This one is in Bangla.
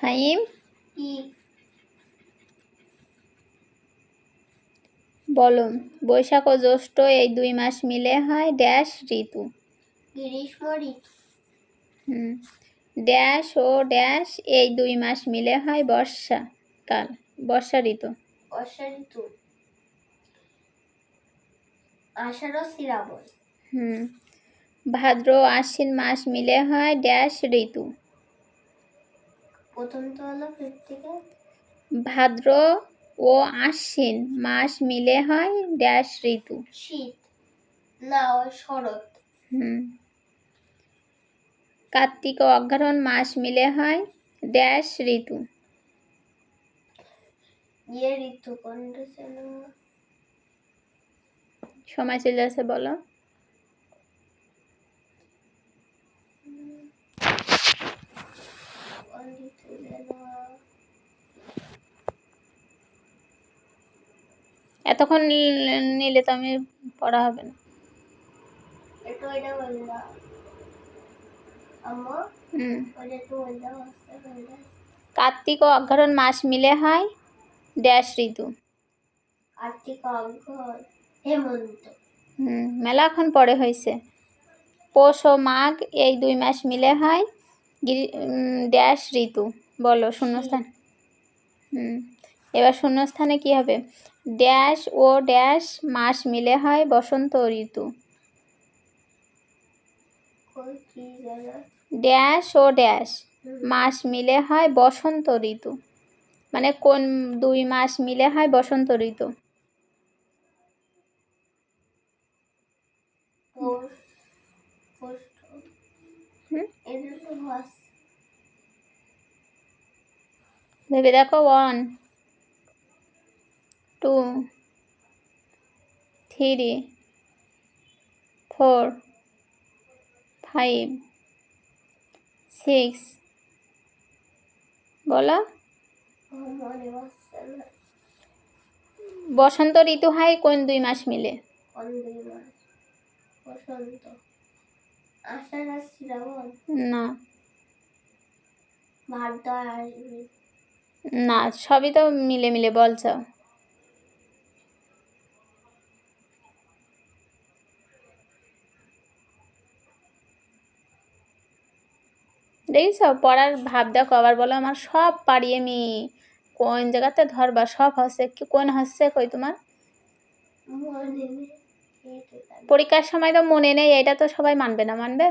ফাহিম কি বলো, বৈশাখ ও জ্যৈষ্ঠ এই 2 মাস মিলে হয় ড্যাশ ঋতু। গ্রীষ্ম ঋতু। ড্যাশ ও ড্যাশ এই 2 মাস মিলে হয় বর্ষাকাল, বর্ষা ঋতু। বর্ষা ঋতু আষাঢ় শ্রাবণ। ভাদ্র ও আশ্বিন মাস মিলে হয় ড্যাশ ঋতু। প্রথমটা হলো থেকে ভাদ্র ও আশ্বিন মাস মিলে হয় ড্যাশ ঋতু। শীত না শরৎ। কার্তিক ও অগ্রহায়ণ মাস মিলে হয় ড্যাশ ঋতু। ঋতু কোনটা ছিল? সময় চলে যাচ্ছে, বলো। এতক্ষণ নিলে তো আমি পড়া হবে না। কার্তিক ও অগ্রহায়ণ মাস মিলে হয় ড্যাশ ঋতু। কার্তিক অগ্রহায়ণ হেমন্ত। মেলাক্ষণ পরে হয়েছে। পৌষ ও মাঘ এই 2 মাস মিলে হয় ড্যাশ ঋতু। বলো শূন্যস্থান। এবার শূন্যস্থানে কি হবে? ড্যাশ ও ড্যাশ মাস মিলে হয় বসন্ত ঋতু। ড্যাশ ও ড্যাশ মাস মিলে হয় বসন্ত ঋতু। মানে কোন 2 মাস মিলে হয় বসন্ত ঋতু? ভেবে দেখো। 1 2 3 4 5 6 বলো। বসন্ত ঋতু হয় কোন 2 মাস মিলে? না না, সবই তো মিলে মিলে বলছো। দেখছো, পড়ার ভাব দেখো। আবার বলো আমার সব পারি আমি। কোন জায়গাতে ধরবা? সব হচ্ছে কি, কোন হচ্ছে কই তোমার? পরীক্ষার সময় তো মনে নেই, এটা তো সবাই মানবে না, মানবে?